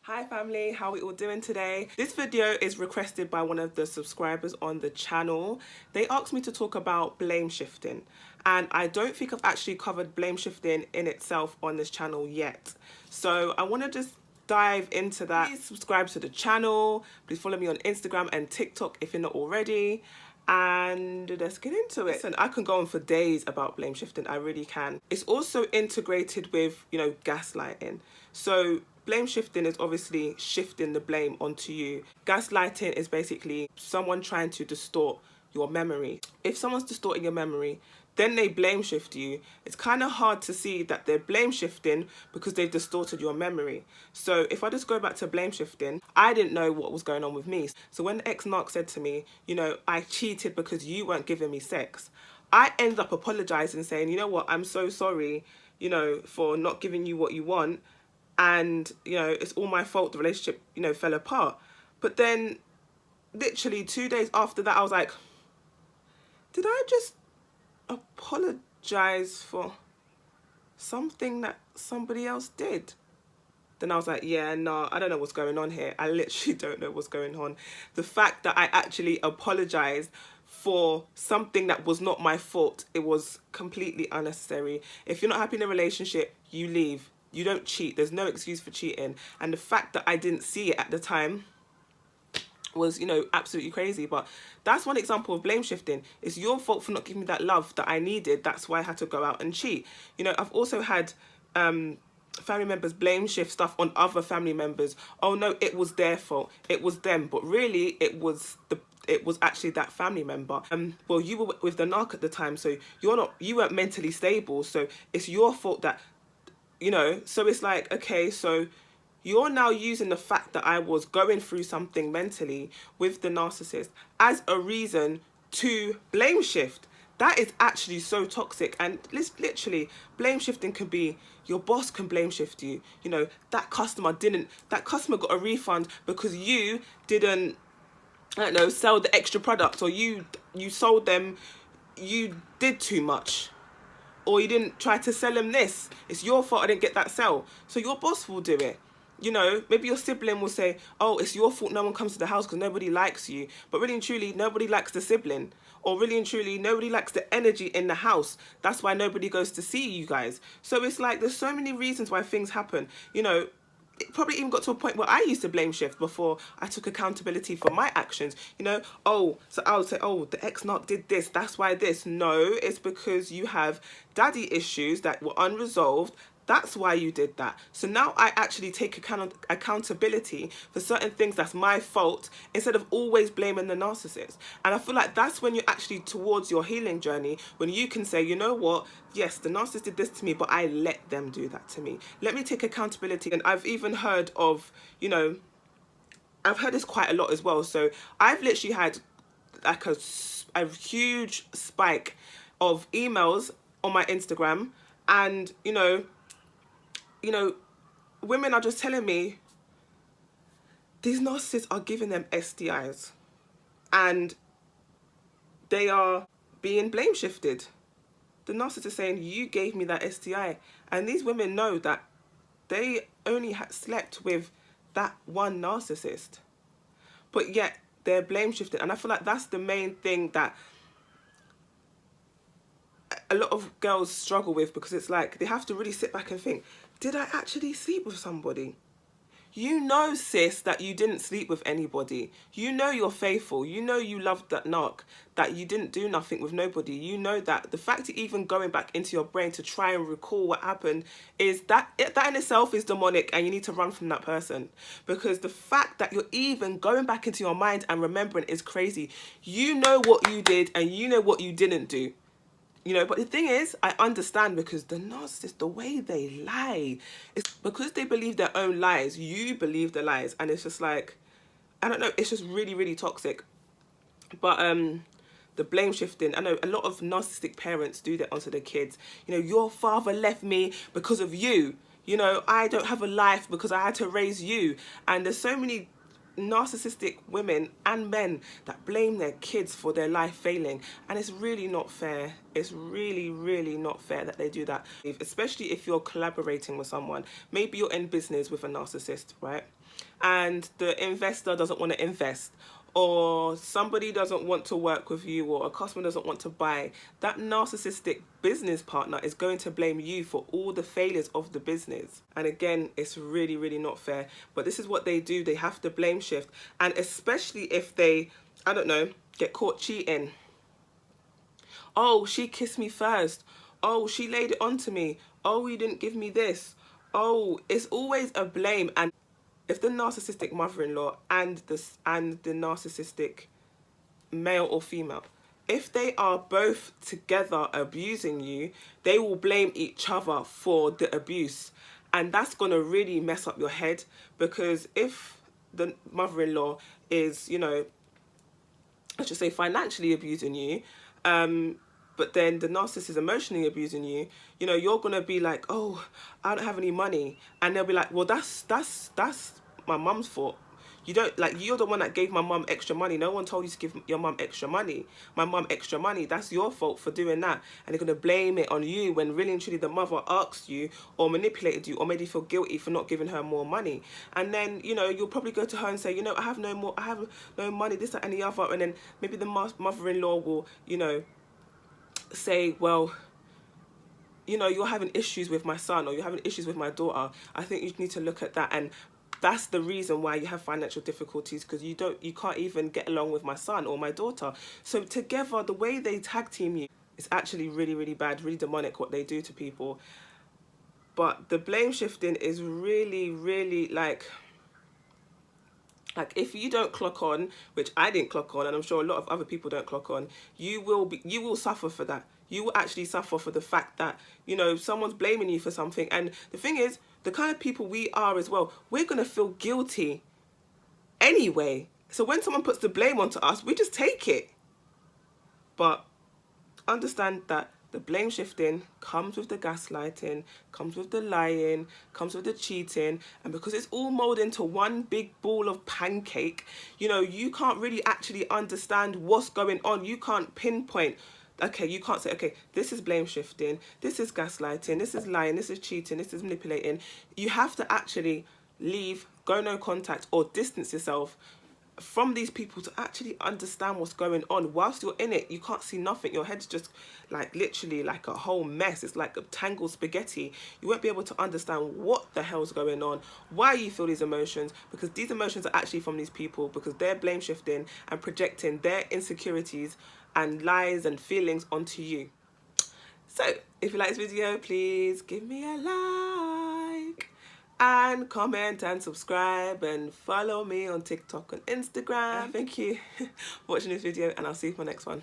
Hi family, how are we all doing today? This video is requested by one of the subscribers on the channel. They asked me to talk about blame shifting, and I don't think I've actually covered blame shifting in itself on this channel yet. So I want to just dive into that. Please subscribe to the channel, please follow me on Instagram and TikTok if you're not already. And let's get into it. Listen, I can go on for days about blame shifting, I really can. It's also integrated with, gaslighting. So blame shifting is obviously shifting the blame onto you. Gaslighting is basically someone trying to distort your memory. If someone's distorting your memory, then they blame shift you. It's kind of hard to see that they're blame shifting because they've distorted your memory. So if I just go back to blame shifting, I didn't know what was going on with me. So when the ex-narc said to me, I cheated because you weren't giving me sex, I ended up apologizing, saying, you know what, I'm so sorry, for not giving you what you want. And, it's all my fault the relationship, fell apart. But then literally 2 days after that, I was like, did I just apologize for something that somebody else did? Then I was like, yeah, no, I don't know what's going on here. I literally don't know what's going on. The fact that I actually apologized for something that was not my fault, it was completely unnecessary. If you're not happy in a relationship, you leave. You don't cheat. There's no excuse for cheating. And the fact that I didn't see it at the time was, absolutely crazy. But that's one example of blame shifting. It's your fault for not giving me that love that I needed. That's why I had to go out and cheat. I've also had family members blame shift stuff on other family members. Oh no, it was their fault. It was them. But really, it was actually that family member. Well, you were with the narc at the time, so you weren't mentally stable. So it's your fault that, so it's like, okay, so you're now using the fact that I was going through something mentally with the narcissist as a reason to blame shift. That is actually so toxic. And literally, blame shifting can be your boss can blame shift you. That customer got a refund because you didn't, I don't know, sell the extra product, or you sold them, you did too much. Or you didn't try to sell them this. It's your fault I didn't get that sale. So your boss will do it. Maybe your sibling will say, oh, it's your fault no one comes to the house because nobody likes you. But really and truly, nobody likes the sibling. Or really and truly, nobody likes the energy in the house. That's why nobody goes to see you guys. So it's like, there's so many reasons why things happen. It probably even got to a point where I used to blame shift before I took accountability for my actions. So I would say, oh, the ex-narc did this, that's why this. No, it's because you have daddy issues that were unresolved. That's why you did that. So now I actually take accountability for certain things that's my fault instead of always blaming the narcissist. And I feel like that's when you're actually towards your healing journey, when you can say, you know what, yes, the narcissist did this to me, but I let them do that to me. Let me take accountability. And I've even heard of, I've heard this quite a lot as well. So I've literally had like a huge spike of emails on my Instagram, and women are just telling me these narcissists are giving them STIs and they are being blame shifted. The narcissist is saying, you gave me that STI. And these women know that they only slept with that one narcissist. But yet they're blame shifted. And I feel like that's the main thing that a lot of girls struggle with, because it's like they have to really sit back and think, did I actually sleep with somebody? Sis, that you didn't sleep with anybody. You're faithful. You loved that narc, that you didn't do nothing with nobody. That the fact of even going back into your brain to try and recall what happened is that in itself is demonic, and you need to run from that person, because the fact that you're even going back into your mind and remembering is crazy. You know what you did and you know what you didn't do. But the thing is, I understand, because the narcissist, the way they lie, it's because they believe their own lies. You believe the lies, and it's just like, I don't know, it's just really, really toxic. But the blame shifting, I know a lot of narcissistic parents do that onto their kids. Your father left me because of you. I don't have a life because I had to raise you. And there's so many narcissistic women and men that blame their kids for their life failing, and it's really not fair. It's really, really not fair that they do that, especially if you're collaborating with someone. Maybe you're in business with a narcissist, right, and the investor doesn't want to invest, or somebody doesn't want to work with you, or a customer doesn't want to buy. That narcissistic business partner is going to blame you for all the failures of the business. And again, it's really, really not fair. But this is what they do. They have to blame shift. And especially if they, I don't know, get caught cheating. Oh, she kissed me first. Oh, she laid it onto me. Oh, you didn't give me this. Oh, it's always a blame. And if the narcissistic mother-in-law and the narcissistic male or female, if they are both together abusing you, they will blame each other for the abuse. And that's going to really mess up your head, because if the mother-in-law is, you know, let's just say financially abusing you, but then the narcissist is emotionally abusing you, you know, you're going to be like, oh, I don't have any money. And they'll be like, well, that's my mum's fault. You don't, like, you're the one that gave my mum extra money. No one told you to give your mum extra money. My mum extra money. That's your fault for doing that. And they're going to blame it on you, when really and truly the mother asked you or manipulated you or made you feel guilty for not giving her more money. And then, you know, you'll probably go to her and say, you know, I have no money, this, that, and the other. And then maybe the mother-in-law will, you know, say, well, you know, you're having issues with my son, or you're having issues with my daughter. I think you need to look at that. And that's the reason why you have financial difficulties, because you can't even get along with my son or my daughter. So together, the way they tag team you, it's actually really, really bad, really demonic what they do to people. But the blame shifting is really, really like if you don't clock on, which I didn't clock on, and I'm sure a lot of other people don't clock on, you will suffer for that. You will actually suffer for the fact that, you know, someone's blaming you for something. And the thing is, the kind of people we are as well, we're going to feel guilty anyway. So when someone puts the blame onto us, we just take it. But understand that the blame shifting comes with the gaslighting, comes with the lying, comes with the cheating. And because it's all molded into one big ball of pancake, you know, you can't really actually understand what's going on. You can't pinpoint. Okay, you can't say, okay, this is blame shifting, this is gaslighting, this is lying, this is cheating, this is manipulating. You have to actually leave, go no contact, or distance yourself from these people to actually understand what's going on. Whilst you're in it, you can't see nothing. Your head's just like literally like a whole mess. It's like a tangled spaghetti. You won't be able to understand what the hell's going on, why you feel these emotions, because these emotions are actually from these people, because they're blame shifting and projecting their insecurities and lies and feelings onto you. So if you like this video, please give me a like and comment and subscribe and follow me on TikTok and Instagram. Thank you for watching this video, and I'll see you for my next one.